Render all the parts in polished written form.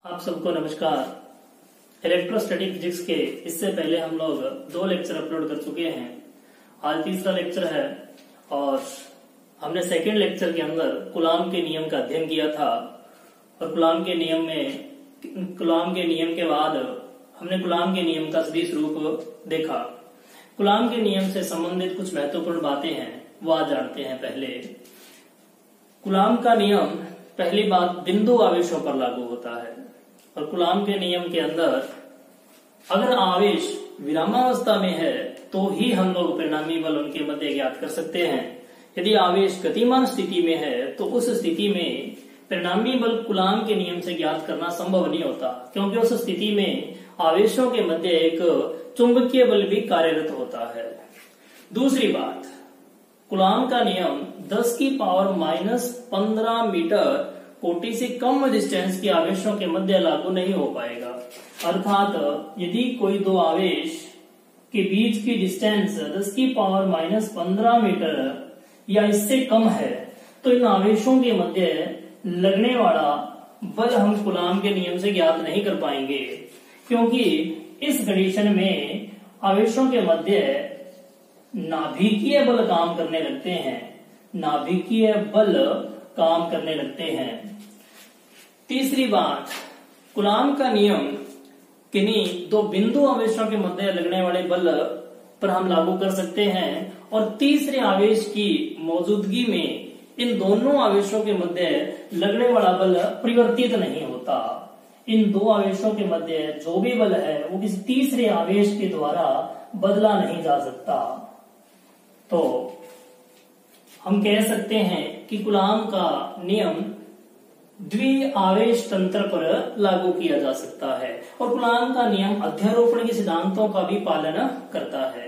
आप सबको नमस्कार। इलेक्ट्रोस्टैटिक फिजिक्स के इससे पहले हम लोग 2 लेक्चर अपलोड कर चुके हैं। आज तीसरा लेक्चर है और हमने सेकंड लेक्चर के अंदर कूलाम के नियम का अध्ययन किया था और कूलाम के नियम के बाद हमने कूलाम के नियम का सदिश रूप देखा। कूलाम के नियम से संबंधित कुछ महत्वपूर्ण बातें हैं वो आज जानते हैं। पहले कूलाम का नियम पहली बात बिंदु आवेशों पर लागू होता है और कूलाम के नियम के अंदर अगर आवेश विरामावस्था में है तो ही हम लोग परिणामी बल उनके मध्य ज्ञात कर सकते हैं। यदि आवेश गतिमान स्थिति में है तो उस स्थिति में परिणामी बल कूलाम के नियम से ज्ञात करना संभव नहीं होता, क्योंकि उस स्थिति में आवेशों के मध्य एक चुंबकीय बल भी कार्यरत होता है। दूसरी बात, कूलाम का नियम 10⁻⁻15 मीटर कोटि से कम डिस्टेंस के आवेशों के मध्य लागू नहीं हो पाएगा। अर्थात यदि कोई दो आवेश के बीच की डिस्टेंस 10⁻⁻15 मीटर या इससे कम है तो इन आवेशों के मध्य लगने वाला बल हम कूलाम के नियम से ज्ञात नहीं कर पाएंगे, क्योंकि इस कंडीशन में आवेशों के मध्य नाभिकीय बल काम करने लगते हैं। नाभिकीय बल काम करने लगते हैं। तीसरी बात, कूलाम का नियम किन्हीं दो बिंदु आवेशों के मध्य लगने वाले बल पर हम लागू कर सकते हैं और तीसरे आवेश की मौजूदगी में इन दोनों आवेशों के मध्य लगने वाला बल परिवर्तित नहीं होता। इन दो आवेशों के मध्य जो भी बल है वो किसी तीसरे आवेश के द्वारा बदला नहीं जा सकता। तो हम कह सकते हैं कि कूलाम का नियम द्विआवेश तंत्र पर लागू किया जा सकता है और कूलाम का नियम अध्यारोपण के सिद्धांतों का भी पालन करता है।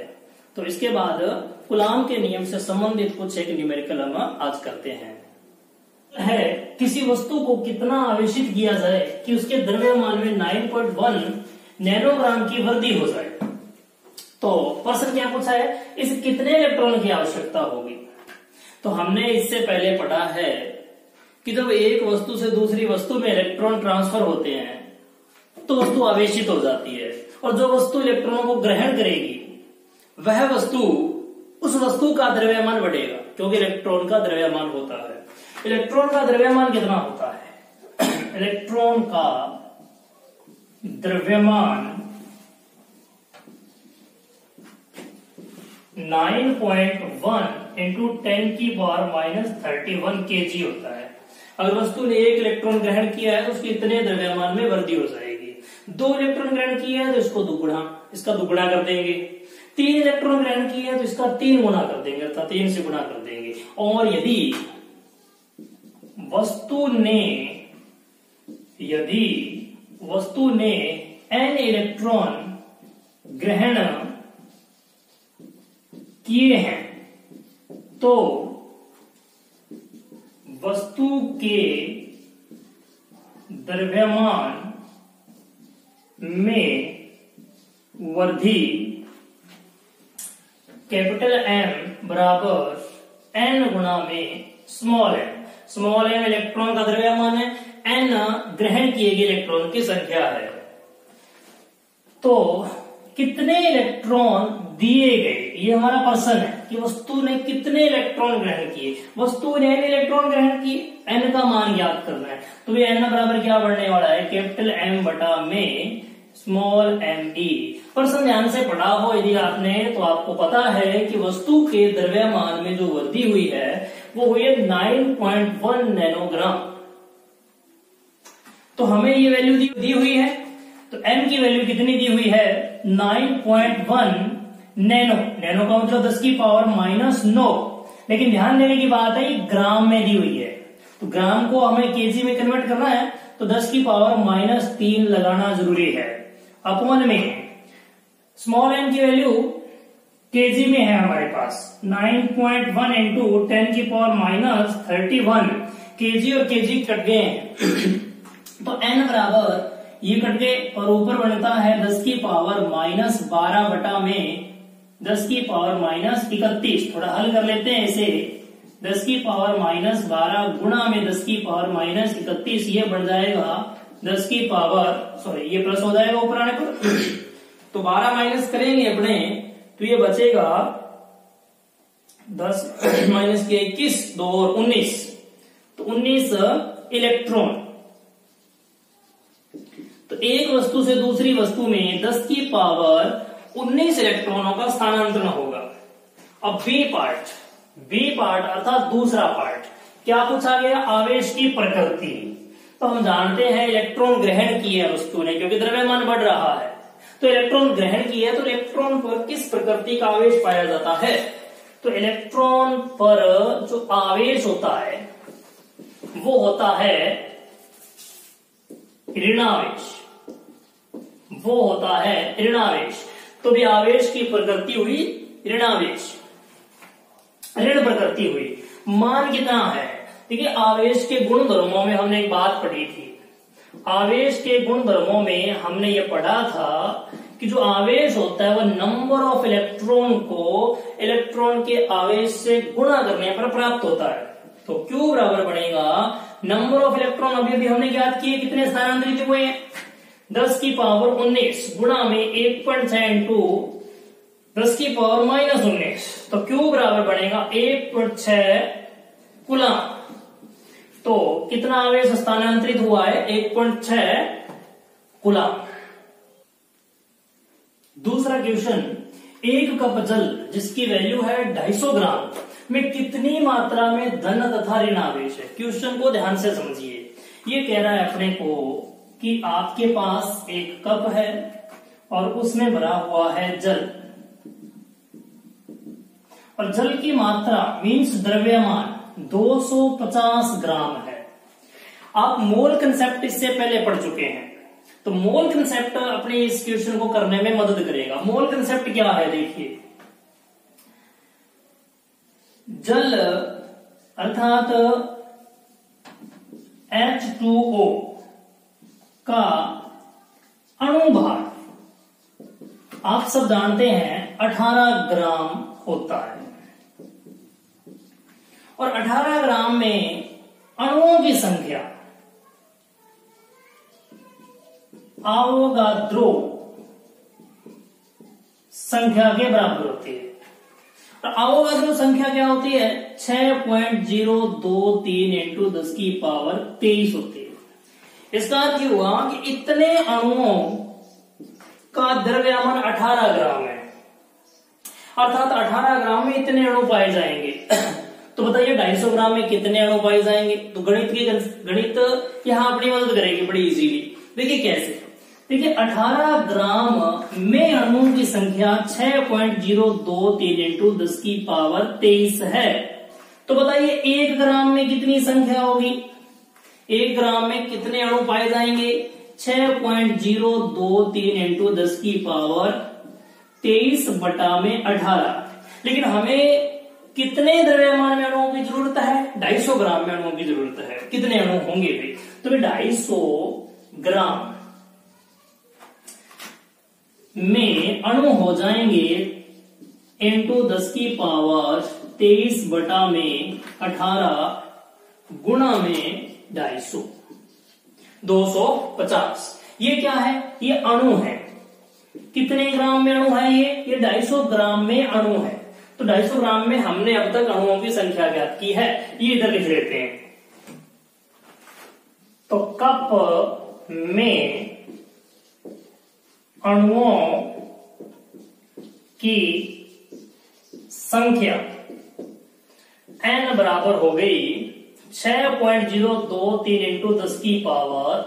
तो इसके बाद कूलाम के नियम से संबंधित कुछ एक न्यूमेरिकल हम आज करते हैं। किसी वस्तु को कितना आवेशित किया जाए कि उसके द्रव्यमान में 9.1 नैनोग्राम की वृद्धि हो जाए। तो प्रश्न क्या पूछा है, इस कितने इलेक्ट्रॉन की आवश्यकता होगी। तो हमने इससे पहले पढ़ा है कि जब एक वस्तु से दूसरी वस्तु में इलेक्ट्रॉन ट्रांसफर होते हैं तो वस्तु आवेशित हो जाती है और जो वस्तु इलेक्ट्रॉनों को ग्रहण करेगी वह वस्तु, उस वस्तु का द्रव्यमान बढ़ेगा, क्योंकि इलेक्ट्रॉन का द्रव्यमान होता है। इलेक्ट्रॉन का द्रव्यमान कितना होता है? इलेक्ट्रॉन का द्रव्यमान 9.1 इंटू 10⁻³ kg होता है। अगर वस्तु ने एक इलेक्ट्रॉन ग्रहण किया है तो उसके इतने द्रव्यमान में वृद्धि हो जाएगी। 2 इलेक्ट्रॉन ग्रहण किया है तो इसका दुगुना कर देंगे। 3 इलेक्ट्रॉन ग्रहण किया है तो इसका 3 गुना कर देंगे, अर्थात 3 से गुना कर देंगे। और यदि वस्तु ने n इलेक्ट्रॉन ग्रहण किए हैं तो वस्तु के द्रव्यमान में वृद्धि कैपिटल M बराबर n गुना में small m। Small m electron का द्रव्यमान है, n ग्रहण किए गए इलेक्ट्रॉन की संख्या है। तो कितने इलेक्ट्रॉन दिए गए, ये हमारा प्रश्न है कि वस्तु ने कितने इलेक्ट्रॉन ग्रहण किए। वस्तु ने n इलेक्ट्रॉन ग्रहण किए, n का मान ज्ञात करना है। तो ये n बराबर क्या बढ़ने वाला है, कैपिटल M बटा में स्मॉल m e। प्रश्न ध्यान से पढ़ा हो यदि आपने तो आपको पता है कि वस्तु के द्रव्यमान में जो वृद्धि हुई है वो हुई है 9.1 नैनोग्राम। तो हमें ये वैल्यू दी हुई है, तो m की वैल्यू कितनी दी हुई है, 9.1 नैनो का मतलब 10⁻⁻9। लेकिन ध्यान देने की बात है ये ग्राम में दी हुई है, तो ग्राम को हमें केजी में कन्वर्ट करना है तो 10⁻³ लगाना जरूरी है। अपॉन में स्मॉल m की वैल्यू केजी में है हमारे पास 9.1 इंटू 10⁻31 केजी और केजी कट गए हैं तो n बराबर ये कट गए और ऊपर बनता है 10⁻12 बटा में 10⁻31। थोड़ा हल कर लेते हैं इसे। 10⁻12 गुणा में 10⁻31 ये बढ़ जाएगा 10 की पावर सॉरी ये प्लस हो जाएगा ऊपर आने पर, तो 12 माइनस करेंगे अपने तो ये बचेगा 10 माइनस के 21, 2 और 19, तो 19 इलेक्ट्रॉन। तो एक वस्तु से दूसरी वस्तु में 10 की पावर 19 इलेक्ट्रॉनों का स्थानांतरण होगा। अब बी पार्ट अर्थात दूसरा पार्ट क्या पूछा गया, आवेश की प्रकृति। तो हम जानते हैं इलेक्ट्रॉन ग्रहण किया है वस्तु ने, क्योंकि द्रव्यमान बढ़ रहा है, तो इलेक्ट्रॉन ग्रहण किया है, तो इलेक्ट्रॉन पर किस प्रकृति का आवेश पाया जाता है, तो इलेक्ट्रॉन पर जो आवेश होता है वो होता है ऋणावेश, वो होता है ऋणावेश। तो भी आवेश की प्रकृति हुई ऋणावेश, ऋण प्रकृति हुई। मान कितना है, देखिए आवेश के गुण धर्मों में हमने एक बात पढ़ी थी, आवेश के गुण धर्मों में हमने ये पढ़ा था कि जो आवेश होता है वह नंबर ऑफ इलेक्ट्रॉन को इलेक्ट्रॉन के आवेश से गुणा करने पर प्राप्त होता है। तो Q बराबर बनेगा नंबर ऑफ इलेक्ट्रॉन, अभी हमने याद किए कितने स्थानांतरित हुए हैं, 10 की पावर 19 गुणा में 1.6 इंटू 10 की पावर माइनस 19, तो Q बराबर बनेगा 1.6 कूलम। तो कितना आवेश स्थानांतरित हुआ है, 1.6 कूलम। दूसरा क्वेश्चन, एक कप जल जिसकी वैल्यू है 250 ग्राम में कितनी मात्रा में धन तथा ऋण आवेश है। क्वेश्चन को ध्यान से समझिए, ये कह रहा है अपने को कि आपके पास एक कप है और उसमें भरा हुआ है जल, और जल की मात्रा मीन्स द्रव्यमान 250 ग्राम है। आप मोल कंसेप्ट इससे पहले पढ़ चुके हैं, तो मोल कंसेप्ट अपने इस क्वेश्चन को करने में मदद करेगा। मोल कंसेप्ट क्या है, देखिए जल अर्थात H2O का अणुभार आप सब जानते हैं 18 ग्राम होता है, और 18 ग्राम में अणुओं की संख्या आवोगाद्रो संख्या के बराबर होती है। और आवोगाद्रो संख्या क्या होती है, 6.023 इंटू 10 की पावर 23 होती है। इसका अर्थ हुआ कि इतने अणुओं का द्रव्यमान 18 ग्राम है, अर्थात 18 ग्राम में इतने अणु पाए जाएंगे। तो बताइए 250 ग्राम में कितने अणु पाए जाएंगे, तो गणित यहां अपनी मदद करेगी बड़ी इजीली। देखिए कैसे, देखिए 18 ग्राम में अणुओं की संख्या 6.023 इंटू 10 की पावर 23 है। तो बताइए 1 ग्राम में कितनी संख्या होगी, 1 ग्राम में कितने अणु पाए जाएंगे, 6.023 इंटू 10 की पावर 23 बटा में 18। लेकिन हमें कितने द्रव्यमान में अणुओं की जरूरत है, 250 ग्राम में अणुओं की जरूरत है। कितने अणु होंगे भाई, तो 250 ग्राम में अणु हो जाएंगे इंटू 10 की पावर 23 बटा में 18 गुणा में 250, 250। ये क्या है, ये अणु है। कितने ग्राम में अणु है, ये 250 ग्राम में अणु है। तो 250 ग्राम में हमने अब तक अणुओं की संख्या ज्ञात की है, ये इधर लिख लेते हैं। तो कप में अणुओं की संख्या n बराबर हो गई 6.023 इंटू 10 की पावर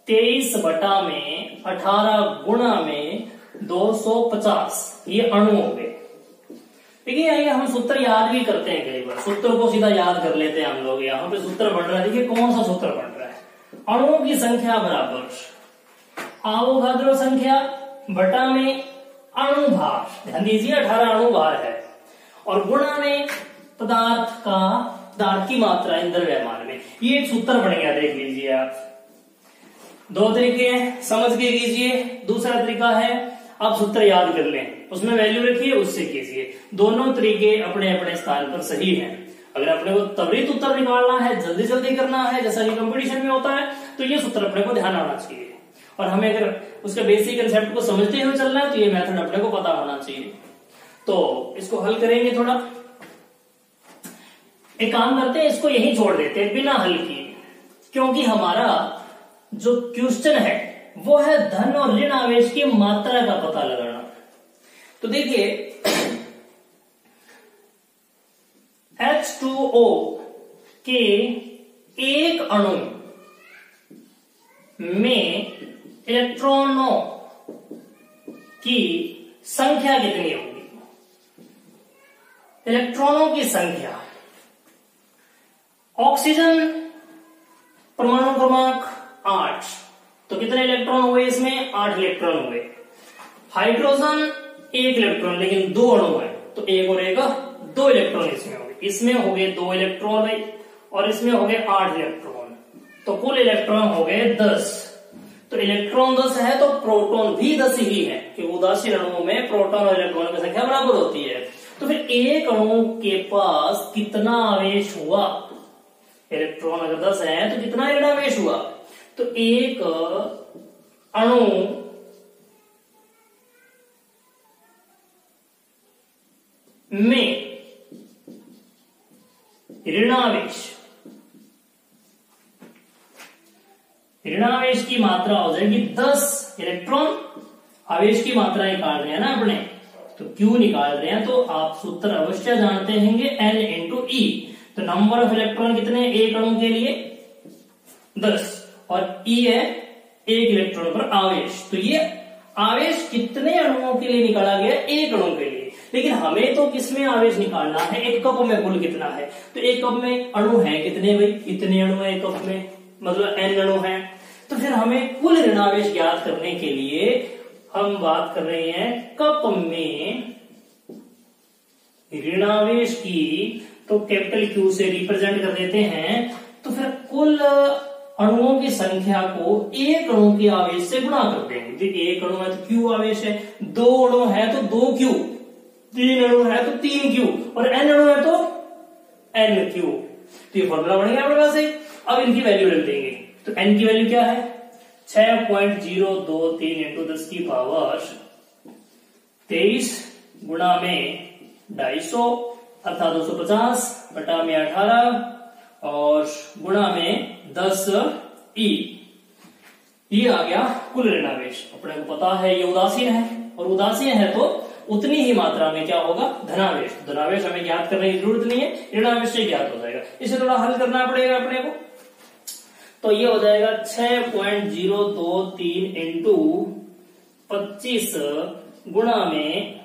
23 बटा में 18 गुणा में 250। ये अणु हो गए। देखिए आइए हम सूत्र याद भी करते हैं, कई बार सूत्र को सीधा याद कर लेते हैं हम लोग। यहाँ पे सूत्र बन रहा है, देखिए कौन सा सूत्र बन रहा है, अणुओं की संख्या बराबर आवोगाद्रो संख्या बटा में अणु भार, ध्यान दीजिए 18 अणु भार है, और गुणा में पदार्थ की मात्रा द्रव्यमान में। ये एक सूत्र बन गया, देख लीजिए आप। 2 तरीके हैं, समझ के कीजिए। दूसरा तरीका है आप सूत्र याद कर लें, उसमें वैल्यू रखिए, उससे कीजिए। दोनों तरीके अपने अपने स्थान पर सही हैं। अगर अपने को त्वरित उत्तर निकालना है, जल्दी जल्दी करना है, जैसा कि कंपटीशन में होता है, तो ये सूत्र अपने को ध्यान आना चाहिए, और हमें अगर उसके बेसिक कंसेप्ट को समझते हुए चलना है तो ये मेथड अपने को पता होना चाहिए। तो इसको हल करेंगे थोड़ा। एक काम करते हैं, इसको यहीं छोड़ देते हैं बिना हल किए, क्योंकि हमारा जो क्वेश्चन है वो है धन और ऋण आवेश की मात्रा का पता लगाना। तो देखिए H2O के एक अणु में इलेक्ट्रॉनों की संख्या कितनी होगी? इलेक्ट्रॉनों की संख्या, ऑक्सीजन परमाणु क्रमांक 8, तो कितने इलेक्ट्रॉन हुए इसमें? 8 इलेक्ट्रॉन हुए। हाइड्रोजन 1 इलेक्ट्रॉन, लेकिन 2 अणु है तो 1 और 1 2 इलेक्ट्रॉन इसमें हो गए। इसमें हो गए 2 इलेक्ट्रॉन भाई, और इसमें हो गए 8 इलेक्ट्रॉन, तो कुल इलेक्ट्रॉन हो गए 10। तो इलेक्ट्रॉन 10 है तो प्रोटॉन भी 10 ही है, क्योंकि उदासीन अणुओं में प्रोटॉन और इलेक्ट्रॉन की संख्या बराबर होती है। तो फिर एक अणु के पास कितना आवेश हुआ? इलेक्ट्रॉन अगर 10 है तो कितना ऋण आवेश हुआ? तो एक अणु में ऋणावेश की मात्रा हो जाएगी 10 इलेक्ट्रॉन। आवेश की मात्रा निकाल रहे हैं ना अपने, तो Q निकाल रहे हैं, तो आप सूत्र अवश्य जानते होंगे N इंटू ई। तो नंबर ऑफ इलेक्ट्रॉन कितने एक अणु के लिए? 10, और ई है 1 इलेक्ट्रॉन पर आवेश। तो ये आवेश कितने अणुओं के लिए निकाला गया? एक अणु के लिए। लेकिन हमें तो किसमें आवेश निकालना है? एक कप में कुल कितना है? तो एक कप में अणु है कितने भाई? इतने अणु है एक कप में, मतलब n अणु है। तो फिर हमें कुल ऋणावेश ज्ञात करने के लिए हम बात कर रहे हैं कप में ऋणावेश की, तो कैपिटल Q से रिप्रेजेंट कर देते हैं। तो फिर कुल अणुओं की संख्या को एक अणु के आवेश से गुणा कर देंगे। एक अणु है तो Q आवेश है, 2 अणु है तो 2Q, 3 अणु है तो 3Q, और n अणु है तो NQ। तो ये फॉर्मूला बन गया अपने पास। अब इनकी वैल्यू रख देंगे। तो n की वैल्यू क्या है? 6.023 इंटू 10 की पावर 23 गुणा में 250 अर्थात 250 बटा में 18 और गुणा में 10 ई। ये आ गया कुल ऋणावेश। अपने को पता है ये उदासीन है, और उदासीन है तो उतनी ही मात्रा में क्या होगा? धनावेश। तो धनावेश हमें ज्ञात करने की जरूरत नहीं है, ऋणावेश से ज्ञात हो जाएगा। इसे थोड़ा हल करना पड़ेगा अपने को। तो ये हो जाएगा 6.023 इंटू 25 गुणा में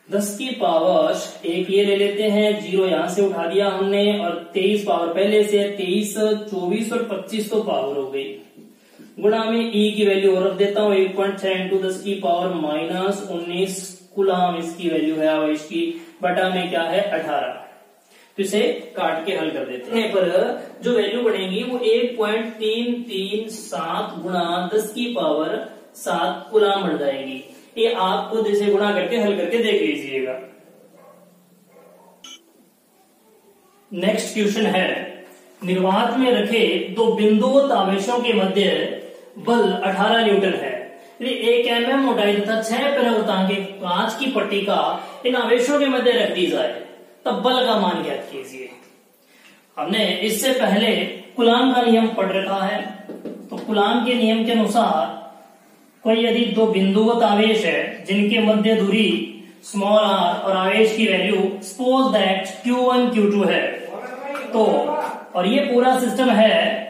10 की पावर 1 ये ले लेते हैं, 0 यहां से उठा दिया हमने, और 23 पावर पहले से 23, 24 और 25 तो पावर हो गई। गुणा में ई की वैल्यू और रख देता हूं 1.6 इंटू 10 की पावर -19 कुलाम इसकी वैल्यू है आवेश की, बटा में क्या है 18। तो इसे काट के हल कर देते हैं, पर जो वैल्यू बनेगी वो 1.337 गुणा 10 की पावर 7 कुलाम बढ़ जाएगी। ये आप खुद इसे गुणा करके हल करके देख लीजिएगा। नेक्स्ट क्वेश्चन है, निर्वात में रखे 2 बिंदुवत आवेशों के मध्य बल 18 न्यूटन है। 1 mm मोटाई तथा 6 परिवर्तनांक कांच की पट्टिका इन आवेशों के मध्य रख दी जाए, तब बल का मान ज्ञात कीजिए। हमने इससे पहले कूलाम का नियम पढ़ रखा है। तो कूलाम के नियम के अनुसार कोई यदि 2 बिंदुवत आवेश है जिनके मध्य दूरी स्मॉल r और आवेश की value suppose that Q1 Q2 है, तो और ये पूरा सिस्टम है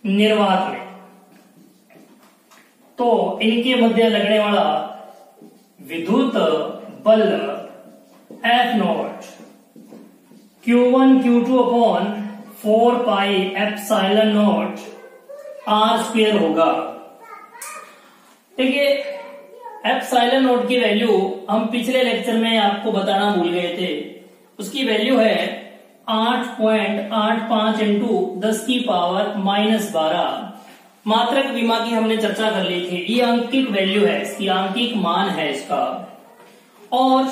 निर्वात में, तो इनके मध्य लगने वाला विद्युत बल F0 Q1 Q2 upon 4 pi epsilon not R square होगा। देखिए एप्सिलॉन नॉट की वैल्यू हम पिछले लेक्चर में आपको बताना भूल गए थे। उसकी वैल्यू है 8.85 इंटू 10 की पावर -12। मात्रक विमा की हमने चर्चा कर ली थी। ये अंकिक वैल्यू है, इसकी अंकिक मान है इसका। और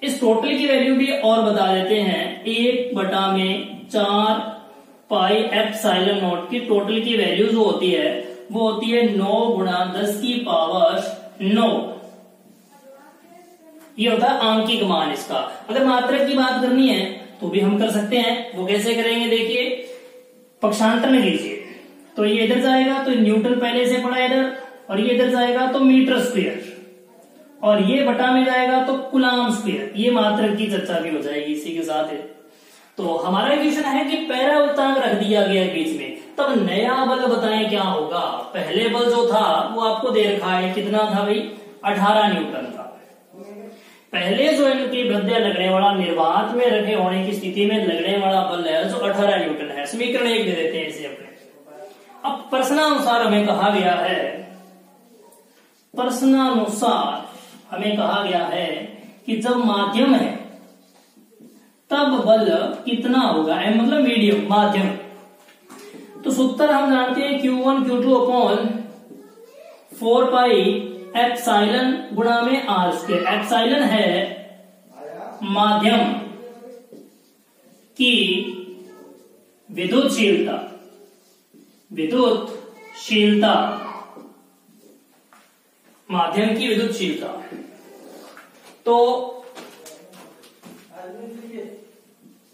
इस टोटल की वैल्यू भी और बता देते हैं, 1/4 पाई एप्सिलॉन नॉट की टोटल की वैल्यू जो होती है वो होती है 9 गुणा 10 की पावर 9। ये होता है आंकिक मान इसका। अगर मात्रक की बात करनी है तो भी हम कर सकते हैं। वो कैसे करेंगे, देखिए पक्षांतर कीजिए। तो ये इधर जाएगा तो न्यूटन पहले से पड़ा इधर, और ये इधर जाएगा तो मीटर स्क्वायर, और ये बटा में जाएगा तो कूलम स्क्वायर। ये मात्रक की चर्चा भी हो जाएगी इसी के साथ है। तो हमारा क्वेश्चन है कि पैरावृत्तांक रख दिया गया बीच में, तब नया बल बताएं क्या होगा। पहले बल जो था वो आपको दे रखा है, कितना था भाई, 18 न्यूटन था। पहले जो इनके मध्य लगने वाला निर्वात में रखे होने की स्थिति में लगने वाला बल है जो 18 न्यूटन है। समीकरण 1 दे देते हैं इसे अपने। अब प्रश्नानुसार हमें कहा गया है, प्रश्नानुसार हमें कहा गया है कि जब माध्यम है तब बल कितना होगा, एम मतलब मीडियम माध्यम। तो सूत्र हम जानते हैं Q1 Q2 upon 4 pi epsilon गुणा में आर स्क्वायर। एप्सिलॉन है माध्यम की विद्युतशीलता, विद्युतशीलता, माध्यम की विद्युतशीलता। तो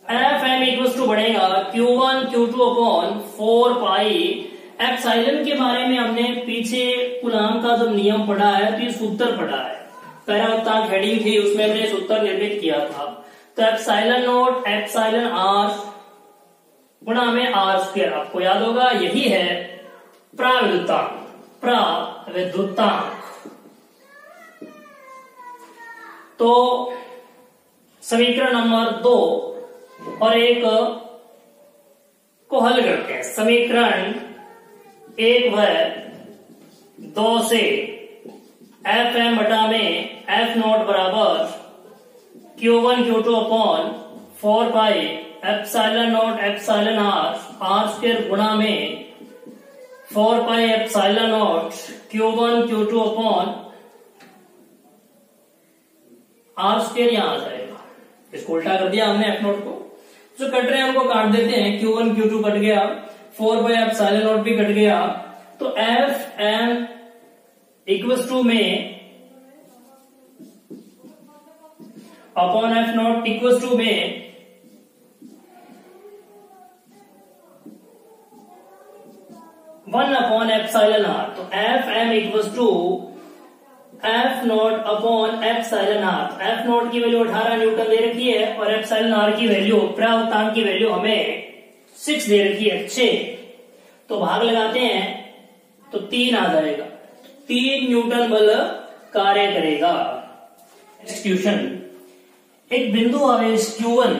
एफ एम इक्वल टू बढ़ेगा Q1 Q2 upon 4 pi epsilon. के बारे में हमने पीछे कूलॉम का जब नियम पढ़ा है तो ये सूत्र पढ़ा है, पैरावृत्तांक हेडिंग थी उसमें हमने सूत्र निर्मित किया था। तो एप्सिलॉन नॉट एप्सिलॉन आर गुणा में आर स्क्वायर, आपको याद होगा यही है प्राविद्युतांक, प्राविद्युतांक। तो समीकरण नंबर 2 और 1 को हल करते हैं। समीकरण 1 व 2 से एफ एम बटा में एफ नॉट बराबर Q1 Q2 upon 4 pi epsilon not epsilon R square गुणा में 4 pi epsilon not Q1 Q2 upon R square यहां आ जाएगा। इसको उल्टा कर दिया हमने एफ नॉट को, जो कट रहे हैं उनको काट देते हैं। Q1 Q2 कट गया, 4 बाई एप्सिलॉन नॉट भी कट गया। तो एफ एम इक्वल्स टू में upon F not equals to में वन अपॉन एप्सिलॉन आर। तो F M equals to F not upon epsilon R. F not की value 18 newton दे रखी है और एप्सिलॉन आर की वैल्यू, प्रावृत्तांक की वैल्यू हमें 6 दे रखी है, 6। तो भाग लगाते हैं तो 3 आ जाएगा। 3 न्यूटन बल कार्य करेगा। क्वेश्चन, एक बिंदु आवेश Q1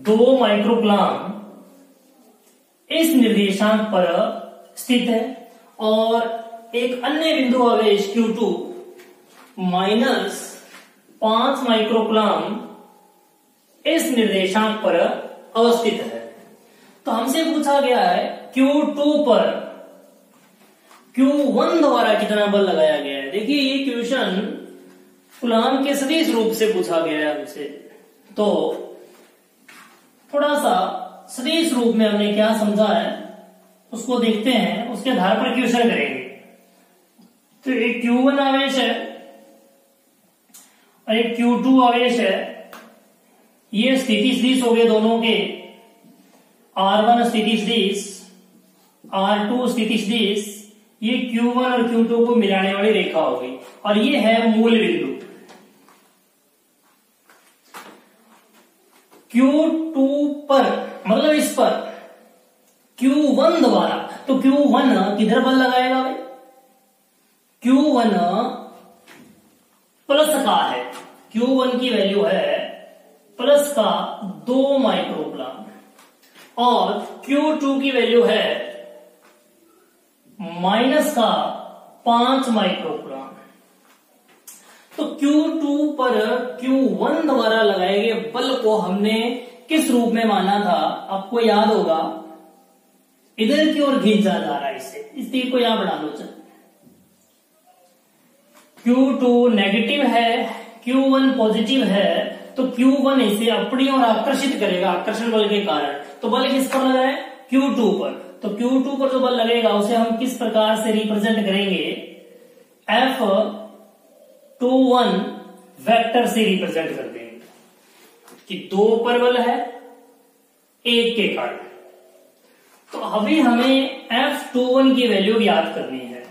2 माइक्रोकूलम इस निर्देशांक पर स्थित है और एक अन्य बिंदु आवेश Q2 -5 माइक्रोकूलम इस निर्देशांक पर अवस्थित है। तो हमसे पूछा गया है Q2 पर Q1 द्वारा कितना बल लगाया गया है। देखिए ये क्वेश्चन कूलॉम के सदिश रूप से पूछा गया है हमसे। तो थोड़ा सा सदिश रूप में हमने क्या समझा है उसको देखते हैं, उसके आधार पर क्वेश्चन करेंगे। तो एक Q1 आवेश है और एक Q2 आवेश है। ये स्थिति सदिश हो गए दोनों के, R1 स्थिति सदिश, R2 स्थिति सदिश। ये Q1 और Q2 को मिलाने वाली रेखा हो गई और ये है मूल बिंदु Q2 पर, मतलब इस पर Q1 द्वारा। तो Q1 किधर बल लगाएगा भाई, Q1 प्लस का है, Q1 की वैल्यू है प्लस का 2 माइक्रोकूलम और Q2 की वैल्यू है माइनस का 5 माइक्रोकूलम। तो Q2 पर Q1 द्वारा लगाए गए बल को हमने किस रूप में माना था, आपको याद होगा इधर की ओर खींचा जा रहा है इससे, इस तीर को यहां बढ़ा लो। Q2 नेगेटिव है, Q1 पॉजिटिव है, तो Q1 इसे अपनी ओर आकर्षित करेगा आकर्षण बल के कारण। तो बल किस पर लगा है, Q2 पर। तो Q2 पर जो बल लगेगा उसे हम किस प्रकार से रिप्रेजेंट करेंगे, F21 वेक्टर से रिप्रेजेंट कर देंगे कि 2 पर बल है 1 के कारण। तो अभी हमें F21 की वैल्यू याद करनी है।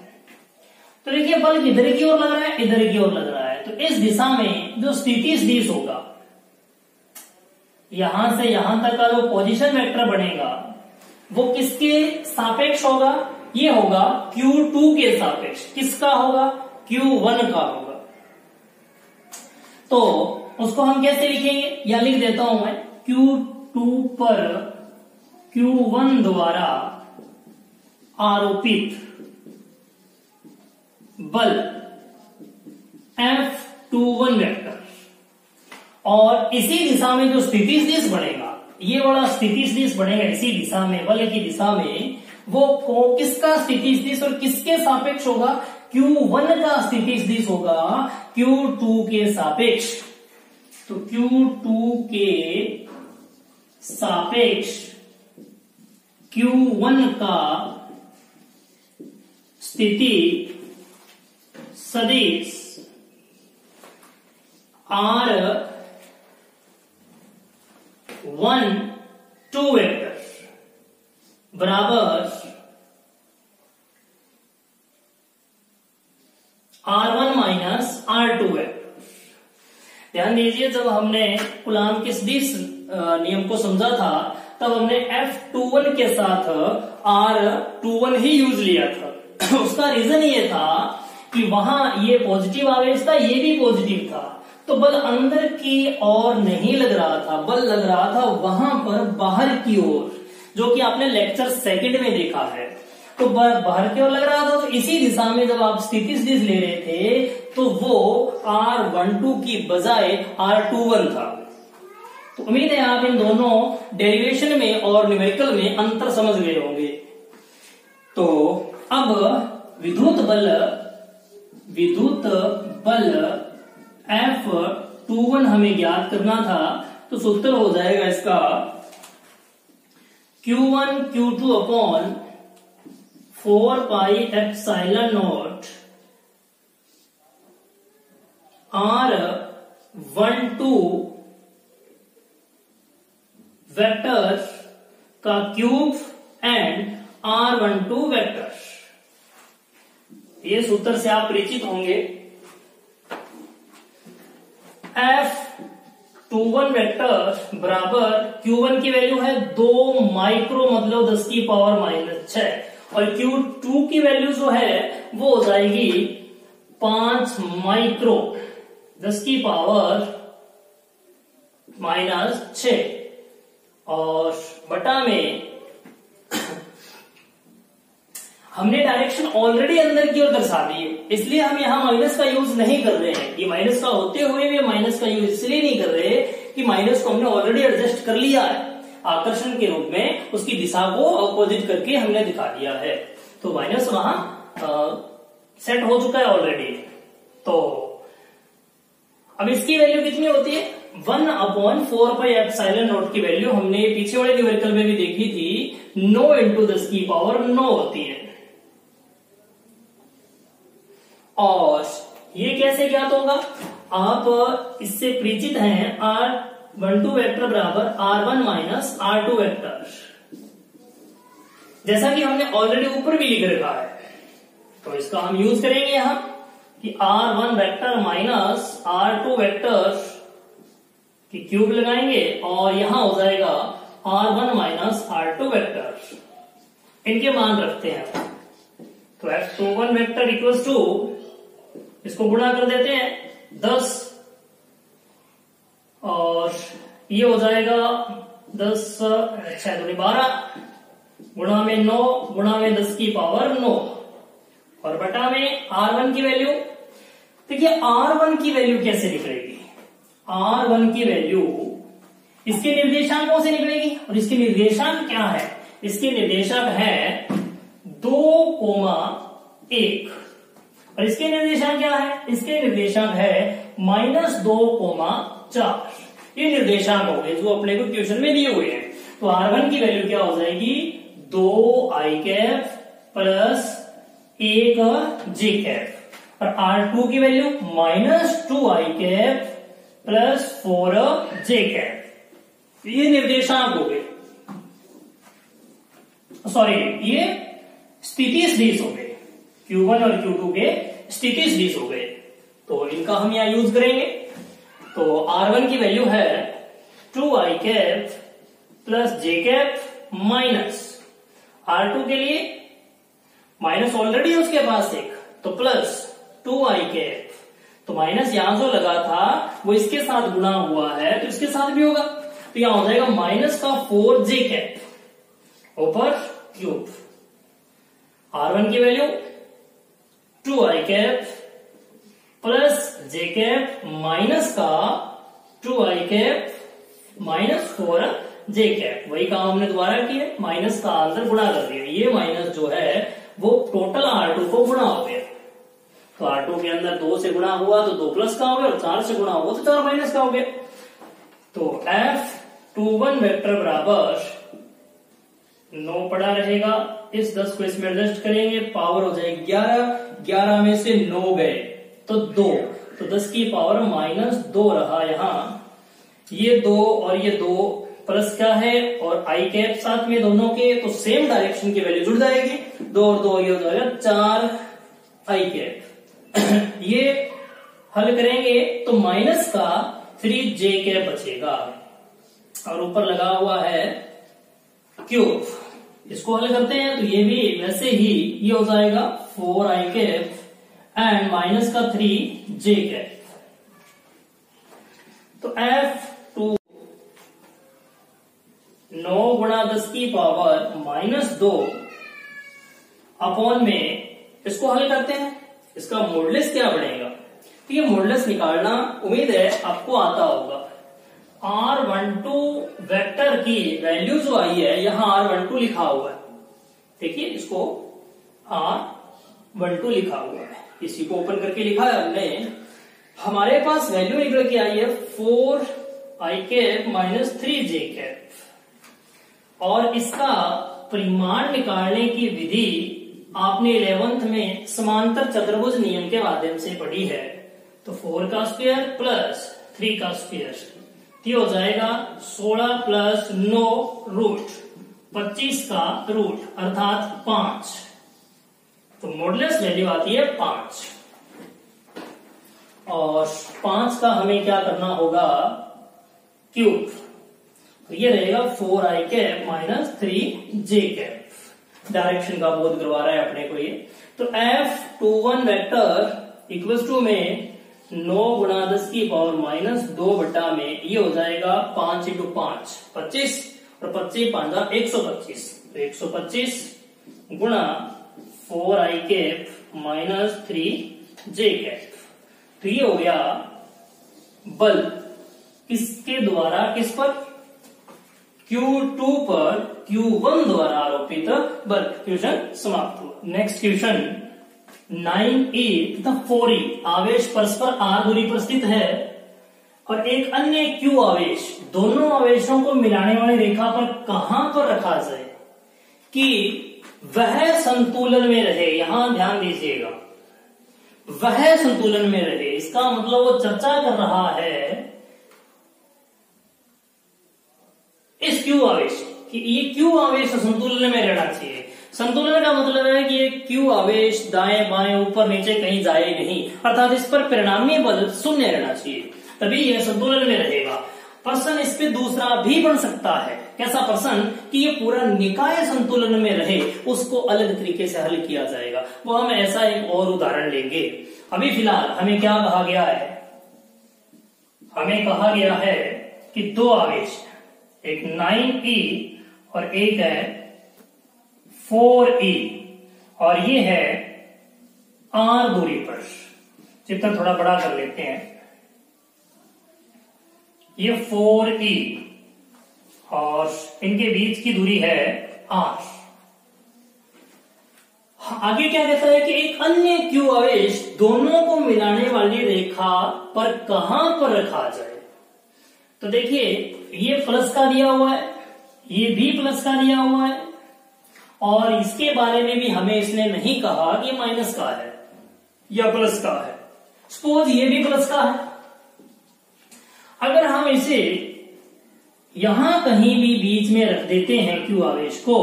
तो देखिए बल किधर की ओर लग रहा है, इधर की ओर लग रहा है। तो इस दिशा में जो स्थिति सदिश होगा, यहां से यहां तक का जो पोजीशन वेक्टर बनेगा वो किसके सापेक्ष होगा, ये होगा Q2 के सापेक्ष। किसका होगा, Q1 का होगा। तो उसको हम कैसे लिखेंगे, या लिख देता हूं मैं, Q2 पर Q1 द्वारा आरोपित बल F21 वेक्टर, और इसी दिशा में जो स्थिति सदिश बनेगा, ये वाला स्थिति सदिश बनेगा इसी दिशा में, बल की दिशा में, वो किसका स्थिति सदिश और किसके सापेक्ष होगा, Q1 का स्थिति सदिश होगा Q2 के सापेक्ष। तो Q2 के सापेक्ष Q1 का स्थिति सदिश R12 वेक्टर बराबर R1 माइनस R2 वेक्टर। ध्यान दीजिए, जब हमने कूलाम के सदिश नियम को समझा था तब हमने F21 के साथ R21 ही यूज लिया था। उसका रीजन ये था कि वहां ये पॉजिटिव आवेश था, ये भी पॉजिटिव था, तो बल अंदर की ओर नहीं लग रहा था, बल लग रहा था वहां पर बाहर की ओर, जो कि आपने लेक्चर सेकंड में देखा है। तो बाहर की ओर लग रहा था, तो इसी दिशा में जब आप स्थिति सदिश ले रहे थे तो वो R12 की बजाय R21 था। तो उम्मीद है आप इन दोनों डेरिवेशन में और न्यूमेरिकल में अंतर समझ गए होंगे। तो अब विद्युत बल F21 हमें ज्ञात करना था। तो सूत्र हो जाएगा इसका Q1 Q2 upon 4 pi epsilon not R12 vector का क्यूब एंड R12 वेक्टर। ये सूत्र से आप परिचित होंगे। F21 वेक्टर बराबर Q1 की वैल्यू है 2 माइक्रो, मतलब 10 की पावर माइनस 6, और Q2 की वैल्यू जो है वो हो जाएगी 5 माइक्रो 10 की पावर माइनस 6, और बटा में हमने डायरेक्शन ऑलरेडी अंदर की ओर दर्शा दी है, इसलिए हम यहां माइनस का यूज नहीं कर रहे हैं। ये माइनस का होते हुए भी माइनस का यूज इसलिए नहीं कर रहे कि माइनस को हमने ऑलरेडी एडजस्ट कर लिया है आकर्षण के रूप में, उसकी दिशा को अपोजिट करके हमने दिखा दिया है। तो माइनस वहां सेट हो चुका है ऑलरेडी। तो अब इसकी वैल्यू कितनी होती है, 1/4 पाई एप्सिलॉन नॉट की वैल्यू हमने पीछे वाले न्यूमेरिकल में भी देखी थी, 9 इंटू 10 की पावर 9 होती है। और ये कैसे ज्ञात होगा, आप इससे परिचित हैं, R12 वेक्टर बराबर R1 माइनस R2 वेक्टर, जैसा कि हमने ऑलरेडी ऊपर भी लिख रखा है। तो इसका हम यूज करेंगे यहां कि R1 vector minus R2 vector की क्यूब लगाएंगे, और यहां हो जाएगा R1 माइनस R2 वेक्टर, इनके मान रखते हैं। तो F21 वेक्टर इक्वल्स टू, इसको गुणा कर देते हैं 10, और ये हो जाएगा 10 6 दूनी 12 गुणा में 9 गुणा में 10 की पावर 9, और बटा में R1 की वैल्यू। देखिए R1 की वैल्यू कैसे निकलेगी, R1 की वैल्यू इसके निर्देशांकों से निकलेगी, और इसके निर्देशांक क्या है, इसके निर्देशांक है 2,1, और इसके निर्देशांक क्या है, इसके निर्देशांक है -2,4। ये निर्देशांक हो गए जो अपने को क्वेश्चन में दिए हुए हैं। तो R1 की वैल्यू क्या हो जाएगी, 2i प्लस 1j, और R2 की वैल्यू -2i प्लस 4j। ये निर्देशांक हो गए, सॉरी ये स्थिति सदिश हो गए, Q1 और Q2 के स्थिति सदिश हो गए, तो इनका हम यहां यूज करेंगे। तो R1 की वैल्यू है 2i plus j minus R2 के लिए माइनस ऑलरेडी उसके पास एक, तो प्लस 2i, तो माइनस यहां जो लगा था वो इसके साथ गुणा हुआ है तो इसके साथ भी होगा, तो यहां हो जाएगा माइनस का 4j ऊपर क्यूब। R1 की value 2i plus j minus का 2i माइनस 4j, वही काम हमने दोबारा किया, माइनस का अंदर गुणा कर दिया, ये माइनस जो है वो टोटल R2 को गुणा हो गया, तो R2 के अंदर 2 से गुणा हुआ तो 2 प्लस का हो गया, और 4 से गुणा हुआ तो 4 माइनस का हो गया। तो F21 वेक्टर बराबर 9 पड़ा रहेगा, इस 10 को इसमें एडजस्ट करेंगे, पावर हो जाएगी 11, 11 में से 9 गए तो 2, तो 10 की पावर -2 रहा यहाँ, ये 2 और ये 2 प्लस क्या है और i साथ में दोनों के, तो सेम डायरेक्शन की वैल्यू जुड़ जाएगी, 2 और 2 ये हो जाएगा 4i। ये हल करेंगे तो माइनस का 3j बचेगा, और ऊपर लगा हुआ है क्यूब, इसको हल करते हैं तो ये भी वैसे ही ये हो जाएगा 4i एंड माइनस का 3j। तो F2 9 गुणा 10 की पावर -2 अपॉन में, इसको हल करते हैं, इसका मॉडुलस क्या बनेगा, तो ये मॉडुलस निकालना उम्मीद है आपको आता होगा। R12 वेक्टर की वैल्यू जो आई है, यहां R12 लिखा हुआ है, देखिए इसको R12 लिखा हुआ है, इसी को ओपन करके लिखा है हमने, हमारे पास वैल्यू निकल के आई है 4i माइनस 3j, और इसका परिमाण निकालने की विधि आपने 11th में समांतर चतुर्भुज नियम के माध्यम से पढ़ी है, तो 4 का स्क्वायर प्लस 3 का स्क्वायर, ये हो जाएगा 16 प्लस 9 रूट 25 का रूट अर्थात 5, तो मॉडुलस वैल्यू आती है 5, और 5 का हमें क्या करना होगा क्यूब, तो ये रहेगा 4i माइनस 3j, डायरेक्शन का बोध करवा रहा है अपने को ये। तो F21 वेक्टर इक्वल्स टू में 9 गुणा 10 की पावर -2 बटा में ये हो जाएगा 5 × 5 25, और 25 5 125, तो 125 गुणा 4i माइनस 3j, तो ये हो गया बल किसके द्वारा, किस पर, Q2 पर Q1 द्वारा आरोपित बल। क्वेश्चन समाप्त हुआ। नेक्स्ट क्वेश्चन 9e तथा 4e आवेश परस्पर r दूरी पर स्थित है और एक अन्य Q आवेश, दोनों आवेशों को मिलाने वाली रेखा पर कहां पर रखा जाए कि वह संतुलन में रहे, यहां ध्यान दीजिएगा, वह संतुलन में रहे, इसका मतलब वो चर्चा कर रहा है इस Q आवेश कि ये Q आवेश संतुलन में रहना चाहिए। संतुलन का मतलब है कि ये Q आवेश दाएं बाएं ऊपर नीचे कहीं जाए नहीं, अर्थात इस पर परिणामी बल शून्य रहना चाहिए, तभी यह संतुलन में रहेगा। प्रश्न इस पे दूसरा भी बन सकता है, कैसा प्रश्न कि ये पूरा निकाय संतुलन में रहे, उसको अलग तरीके से हल किया जाएगा, वो हम ऐसा एक और उदाहरण लेंगे। अभी फिलहाल हमें क्या कहा गया है, हमें कहा गया है कि दो आवेश, एक 9e और एक है 4e, और ये है r दूरी पर। चित्र थोड़ा बड़ा कर लेते हैं, ये 4e और इनके बीच की दूरी है r। आगे क्या कहता है कि एक अन्य Q आवेश दोनों को मिलाने वाली रेखा पर कहां पर रखा जाए। तो देखिए ये प्लस का दिया हुआ है, ये भी प्लस का दिया हुआ है, और इसके बारे में भी हमें इसने नहीं कहा कि माइनस का है या प्लस का है। सपोज ये भी प्लस का है, अगर हम इसे यहां कहीं भी बीच में रख देते हैं Q आवेश को,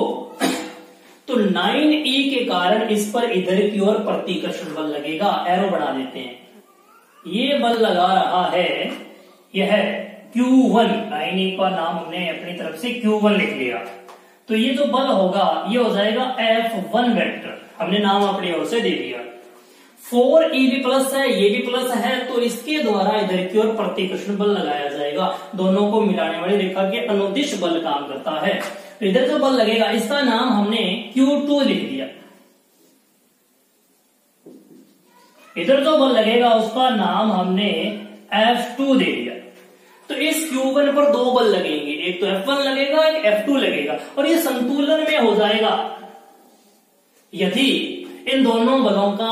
तो 9e के कारण इस पर इधर की ओर प्रतिकर्षण बल लगेगा। एरो बढ़ा देते हैं, ये बल लगा रहा है, यह Q1, 9e का नाम हमने अपनी तरफ से Q1 लिख लिया। तो ये जो बल होगा ये हो जाएगा F1 वेक्टर, हमने नाम अपनी ओर से दे दिया। 4e भी प्लस है, ये भी प्लस है, तो इसके द्वारा इधर की ओर प्रतिकर्षण बल लगाया जाएगा। दोनों को मिलाने वाली रेखा के अनुदिश बल काम करता है। तो इधर जो बल लगेगा इसका नाम हमने Q2 लिख दिया। इधर जो बल लगेगा उसका नाम हमने F2 दे दिया। तो इस Q1 पर दो बल लगेंगे, एक तो F1 लगेगा, एक F2 लगेगा, और ये संतुलन में हो जाएगा यदि इन दोनों बलों का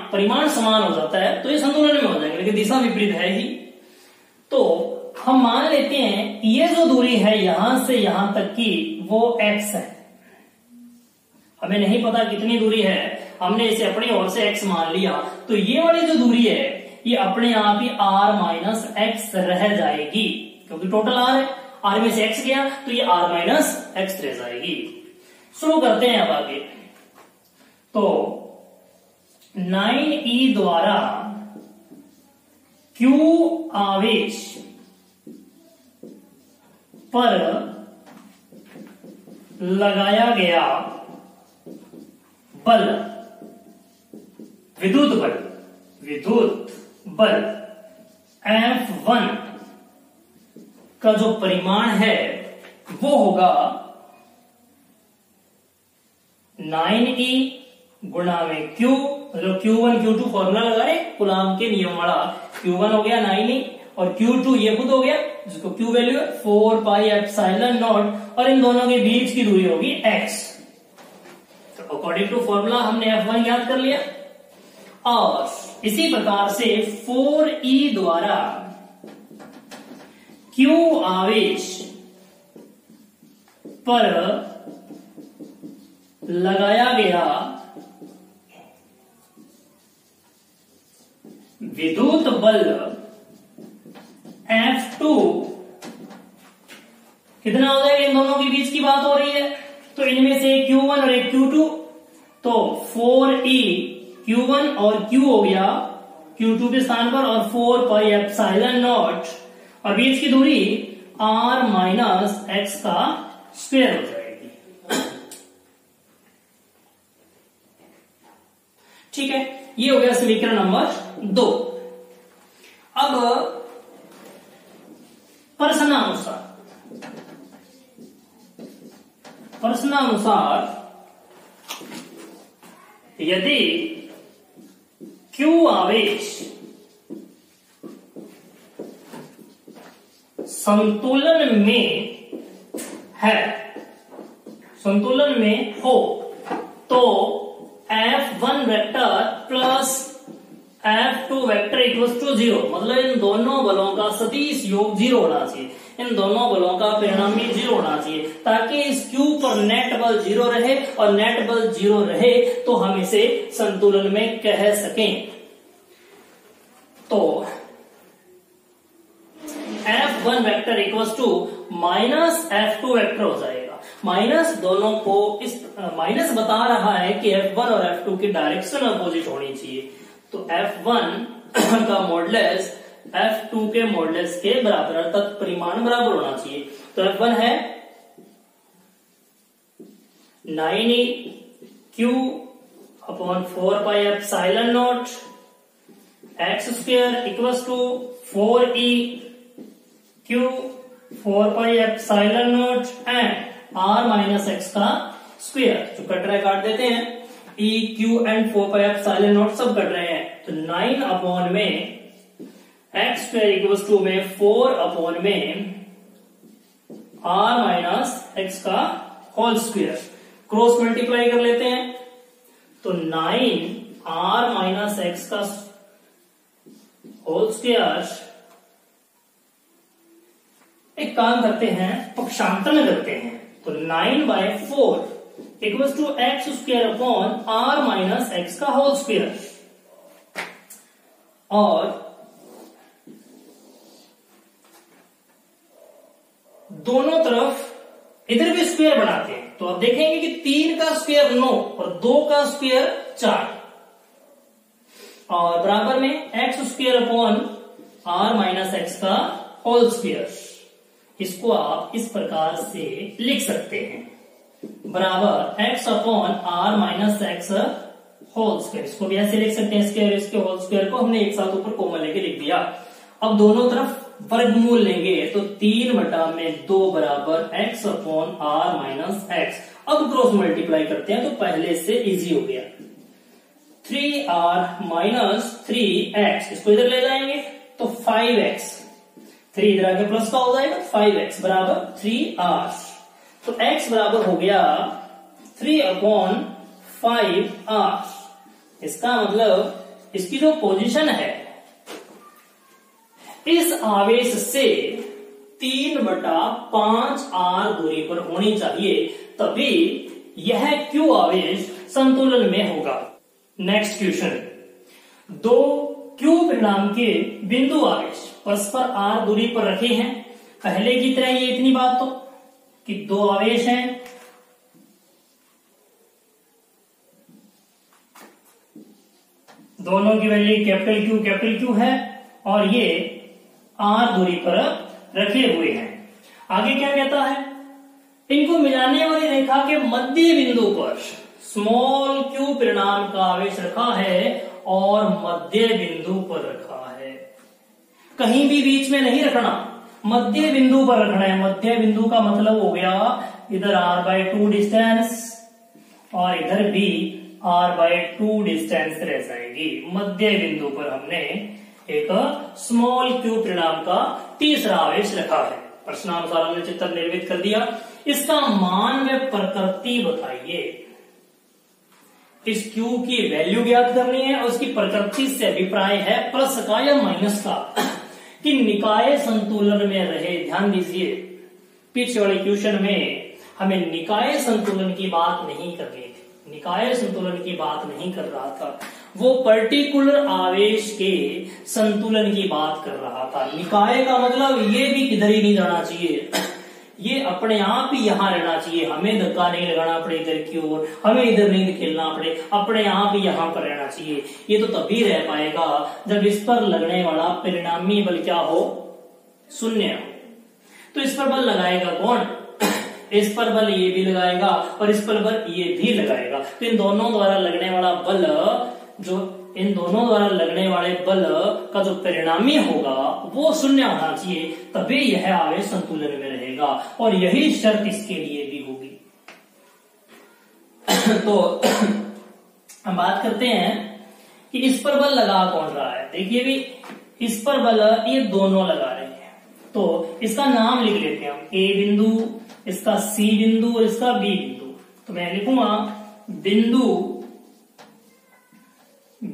परिमाण समान हो जाता है तो ये संतुलन में हो जाएगा, लेकिन दिशा विपरीत है ही। तो हम मान लेते हैं कि ये जो दूरी है यहां से यहां तक की वो x है। हमें नहीं पता कितनी दूरी है, हमने इसे अपनी ओर से x मान लिया। तो ये वाली जो दूरी है ये अपने आप ही r माइनस x रह जाएगी, क्योंकि टोटल r है, r में से x गया तो ये r माइनस x रह जाएगी। शुरू करते हैं अब आगे। तो 9e द्वारा Q आवेश पर लगाया गया बल, विद्युत बल F1 का जो परिमाण है वो होगा 9e गुणा में Q, मतलब Q1 Q2 फॉर्मूला लगा रहे कूलाम के नियम वाला। Q1 हो गया 9e और Q2 ये खुद हो गया जिसको Q वैल्यू है 4 पाई एप्सिलॉन नॉट, और इन दोनों के बीच की दूरी होगी x। तो अकॉर्डिंग टू फॉर्मूला हमने F1 ज्ञात कर लिया। और इसी प्रकार से 4e द्वारा Q आवेश पर लगाया गया विद्युत बल F2 कितना हो जाएगा, इन दोनों के बीच की बात हो रही है, तो इनमें से एक Q1 और एक Q2, तो 4e Q1 और Q हो गया Q2 के स्थान पर, और 4 पाई एप्सिलॉन नॉट, और बीच की दूरी r माइनस x का स्क्वायर हो जाएगी। ठीक है, ये हो गया समीकरण नंबर 2। अब प्रश्नानुसार यदि Q आवेश संतुलन में हो तो F1 vector plus F2 vector equals to 0, मतलब इन दोनों बलों का सदिश योग 0 होना चाहिए, इन दोनों बलों का परिणामी 0 होना चाहिए, ताकि इस Q पर नेट बल 0 रहे, और नेट बल 0 रहे तो हम इसे संतुलन में कह सकें। तो F1 vector equals to minus F2 vector हो जाएगा। माइनस दोनों को इस माइनस बता रहा है कि F1 और F2 की डायरेक्शन अपोजिट होनी चाहिए, तो F1 का मॉडुलस F2 के मॉडुलस के बराबर, अर्थात परिमाण बराबर होना चाहिए। तो F1 है 9e Q upon 4 pi epsilon not x square equals to 4e Q 4 pi epsilon not and r minus x का स्क्वायर, जो कट रहा है काट देते हैं, e q and 4 pi epsilon not सब कट रहे हैं, तो 9 अपॉन में x स्क्वायर इक्वल्स टू में 4 अपॉन में r माइनस x का होल स्क्वायर, क्रॉस मल्टीप्लाई कर लेते हैं, तो 9 r माइनस x का होल स्क्वायर एक काम करते हैं, पक्षांतरण करते हैं। तो 9/4 equals to X square upon are minus x का होल स्क्वायर, और दोनों तरफ इधर भी स्क्वायर बनाते हैं। तो अब देखेंगे कि 3 का स्क्वायर 9 और 2 का स्क्वायर 4, और बराबर में x square upon are minus x का होल स्क्वायर। इसको आप इस प्रकार से लिख सकते हैं, बराबर x upon are minus x whole square. इसको भी ऐसे लिख सकते हैं, स्क्वायर इसके होल स्क्वायर को हमने एक साथ ऊपर कॉमन लेके लिख दिया। अब दोनों तरफ वर्गमूल लेंगे तो 3/2 बराबर x upon are minus x. अब क्रॉस मल्टीप्लाई करते हैं तो पहले से इजी हो गया। 3r माइनस 3x, इसको इधर ले जाएंगे तो 5x, 3 इधर आके प्लस का हो जाएगा 5x बराबर 3r। तो x बराबर हो गया 3/5r। इसका मतलब इसकी जो पोजीशन है इस आवेश से 3/5r दूरी पर होनी चाहिए, तभी यह Q आवेश संतुलन में होगा। नेक्स्ट क्वेश्चन, 2 Q परिणाम के बिंदु आवेश परस्पर r दूरी पर रखे हैं। पहले की तरह ये इतनी बात तो कि 2 आवेश हैं, दोनों की वैल्यू कैपिटल Q है, और ये r दूरी पर रखे हुए हैं। आगे क्या कहता है, इनको मिलाने वाली रेखा के मध्य बिंदु पर स्मॉल q परिणाम का आवेश रखा है और मध्य बिंदु पर रखा है। कहीं भी बीच में नहीं रखना, मध्य बिंदु पर रखना है। मध्य बिंदु का मतलब हो गया इधर r/2 डिस्टेंस और इधर भी r/2 डिस्टेंस रह जाएगी। मध्य बिंदु पर हमने एक स्मॉल q परिणाम का तीसरा आवेश रखा है। प्रश्नानुसार हमने चित्र निर्मित कर दिया। इसका मान व प्रकृति बताइए। इस q की वैल्यू ज्ञात करनी है और उसकी प्रकृति से अभिप्राय है प्लस का या माइनस का, कि निकाय संतुलन में रहे। ध्यान दीजिए, पीछे वाले क्वेश्चन में हमें निकाय संतुलन की बात नहीं करनी थी, निकाय संतुलन की बात नहीं कर रहा था, वो पर्टिकुलर आवेश के संतुलन की बात कर रहा था। निकाय का मतलब ये भी किधर ही नहीं जाना चाहिए, ये अपने आप ही यहां रहना चाहिए। हमें धक्का नहीं लगाना पड़े इधर की ओर, हमें इधर नहीं खेलना पड़े, अपने आप ही यहां पर रहना चाहिए। ये तो तभी रह पाएगा जब इस पर लगने वाला परिणामी बल क्या हो, 0 हो। तो इस पर बल लगाएगा कौन, इस पर बल ये भी लगाएगा और इस पर बल ये भी लगाएगा। तो इन दोनों द्वारा लगने वाला बल, जो इन दोनों द्वारा लगने वाले बल का जो परिणामी होगा वो 0 होना चाहिए, तभी यह आवेश संतुलन में रहेगा। और यही शर्त इसके लिए भी होगी। तो हम बात करते हैं कि इस पर बल लगा कौन रहा है। देखिए भी, इस पर बल ये दोनों लगा रहे हैं। तो इसका नाम लिख लेते हैं हम, A बिंदु, इसका C बिंदु और इसका B बिंदु। तो मैं लिखूंगा बिंदु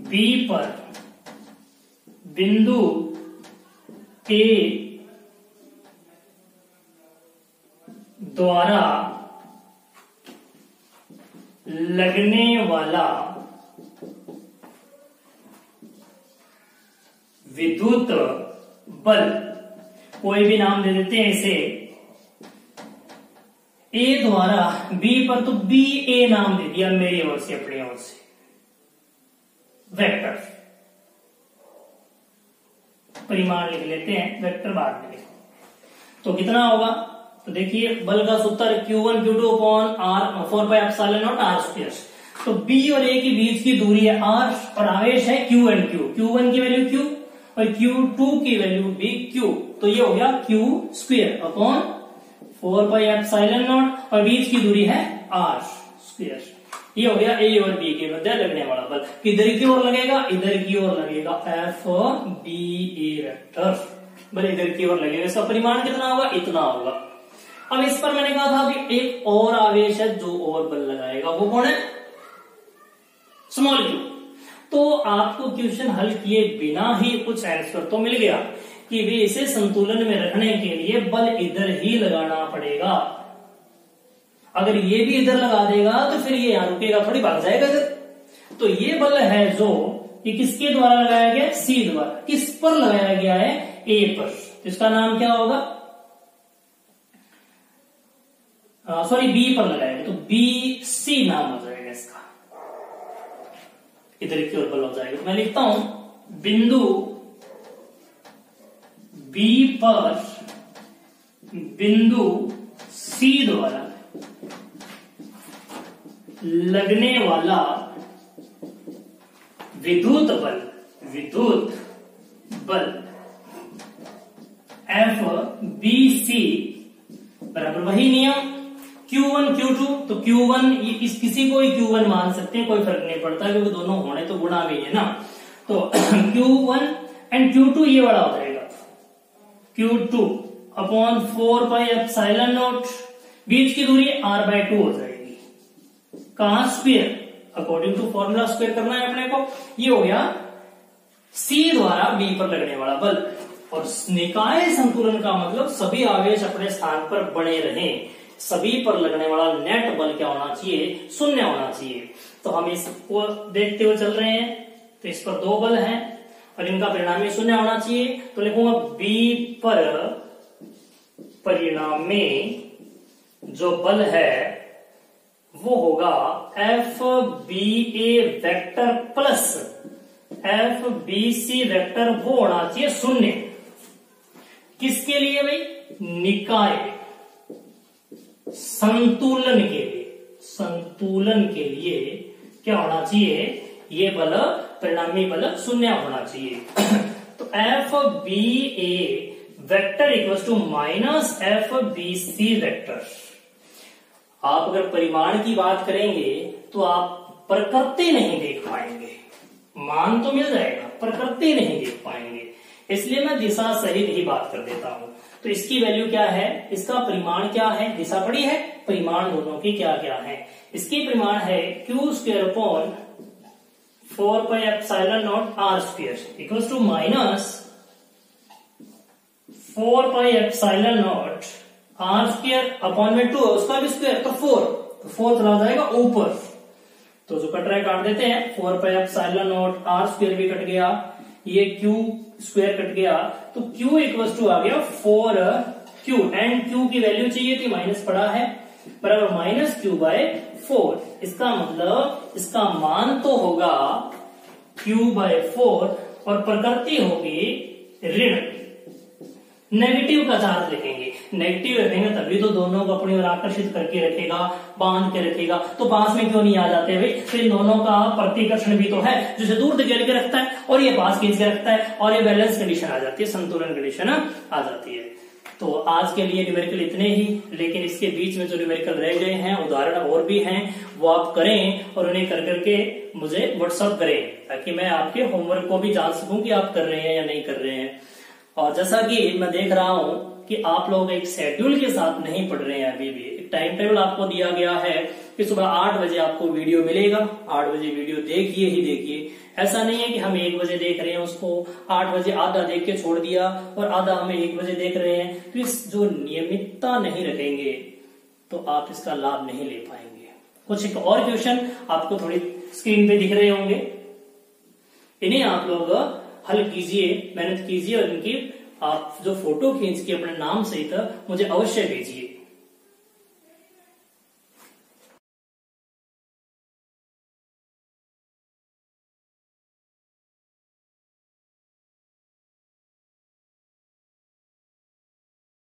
B पर बिंदु A द्वारा लगने वाला विद्युत बल, कोई भी नाम दे देते हैं इसे, A द्वारा B पर, तो BA नाम दे दिया मेरी ओर से, अपनी ओर से, वेक्टर। परिमाण लिख लेते हैं, वेक्टर बाद में लिखो। तो कितना होगा, तो देखिए बल का सूत्र Q1 Q2 upon R 4πε0 R square. तो B और A के बीच की दूरी है R और आवेश है Q एंड Q। Q1 की वैल्यू Q और Q2 की वैल्यू भी Q। तो ये हो गया Q स्क्वायर अपॉन 4πε0 और बीच की दूरी है R स्क्वायर। ये हो गया A और B के मध्य लगने वाला बल। किधर की ओर लगेगा, इधर की ओर लगेगा, FBA वेक्टर बल इधर की ओर लगेगा। इसका परिमाण कितना होगा, इतना होगा। अब इस पर मैंने कहा था कि एक और आवेश है जो और बल लगाएगा, वो कौन है, स्मॉल q। तो आपको क्वेश्चन हल किए बिना ही कुछ आंसर तो मिल गया कि वे इसे संतुलन में रखने के लिए बल इधर ही लगाना पड़ेगा। अगर ये भी इधर लगा देगा तो फिर ये यहां रुकेगा थोड़ी, भाग जाएगा इधर। तो ये बल है जो ये किसके द्वारा लगाया गया, सी द्वारा। किस पर लगाया गया है, ए पर। तो इसका नाम क्या होगा, सॉरी बी पर लगाया गया, तो बी सी नाम हो जाएगा इसका, इधर की ओर बल हो जाएगा। तो मैं लिखता हूं बिंदु बी पर बिंदु सी द्वारा लगने वाला विद्युत बल एफ बी सी बराबर वही नियम Q1 Q2। तो Q1 ये किसी को ही Q1 मान सकते हैं, कोई फर्क नहीं पड़ता क्योंकि दोनों होने तो गुणा भी है ना। तो Q1 एंड Q2 ये वाला हो जाएगा Q2 upon 4 pi epsilon naught, बीच की दूरी r/2 हो जाएगी, कहां square, according to formula square करना है अपने को। ये हो गया सी द्वारा बी पर लगने वाला बल। और निकाय संतुलन का मतलब सभी आवेश अपने स्थान पर बने रहें, सभी पर लगने वाला नेट बल क्या होना चाहिए, शून्य होना चाहिए। तो हम इसको देखते हुए चल रहे हैं, तो इस पर दो बल हैं और इनका परिणामी शून्य होना चाहिए। तो लिखूंगा बी पर परिणामी जो बल है वो होगा F B A vector plus F B C vector, वो होना चाहिए शून्य। किसके लिए भाई, निकाय संतुलन के लिए, संतुलन के लिए क्या होना चाहिए, ये बल परिणामी बल शून्य होना चाहिए। तो F B A vector equals to minus F B C vector. आप अगर परिमाण की बात करेंगे तो आप प्रकृति नहीं देख पाएंगे, मान तो मिल जाएगा, प्रकृति नहीं देख पाएंगे, इसलिए मैं दिशा सहित ही बात कर देता हूं। तो इसकी वैल्यू क्या है, इसका परिमाण क्या है, दिशा बड़ी है, परिमाण दोनों की क्या क्या है। इसकी परिमाण है q square upon 4 pi epsilon naught r square equals to minus 4 pi epsilon naught r square upon में 2, उसका भी स्क्वायर तो 4 चला जाएगा ऊपर। तो जो कट रहा है काट देते हैं, 4 pi epsilon naught r square भी कट गया, ये क्यू स्क्वायर कट गया, तो Q इक्वल्स टू आ गया 4Q एंड Q की वैल्यू चाहिए थी, माइनस पड़ा है, बराबर माइनस Q/4। इसका मतलब इसका मान तो होगा Q/4 और प्रकृति होगी ऋण, नेगेटिव का चार्ज लिखेंगे। नेगेटिव रखेंगे तभी तो दोनों को अपनी ओर आकर्षित करके रखेगा, बांध के रखेगा। तो पास में क्यों नहीं आ जाते भाई, तो इन दोनों का प्रतिकर्षण भी तो है, जिसे दूर धकेल के रखता है और ये पास खींच के रखता है, और ये बैलेंस कंडीशन आ जाती है, संतुलन कंडीशन आ जाती है। तो आज के लिए न्यूमेरिकल इतने ही, लेकिन इसके बीच में जो न्यूमेरिकल रह गए हैं, उदाहरण और भी हैं, वो आप करें और उन्हें कर करके मुझे व्हाट्सअप करें, ताकि मैं आपके होमवर्क को भी जान सकूं कि आप कर रहे हैं या नहीं कर रहे हैं। और जैसा कि मैं देख रहा हूं कि आप लोग एक शेड्यूल के साथ नहीं पढ़ रहे हैं, अभी भी एक टाइम टेबल आपको दिया गया है कि सुबह 8 बजे आपको वीडियो मिलेगा, 8 बजे वीडियो देखिए ही देखिए। ऐसा नहीं है कि हम 1 बजे देख रहे हैं उसको, 8 बजे आधा देख के छोड़ दिया और आधा हमें 1 बजे देख रहे हैं। तो इस जो नियमितता नहीं रखेंगे तो आप इसका लाभ नहीं ले पाएंगे। कुछ एक और क्वेश्चन आपको थोड़ी स्क्रीन पे दिख रहे होंगे, इन्हें आप लोग हल कीजिए, मेहनत कीजिए और इनकी आप जो फोटो खींच के अपने नाम सहित मुझे अवश्य भेजिए।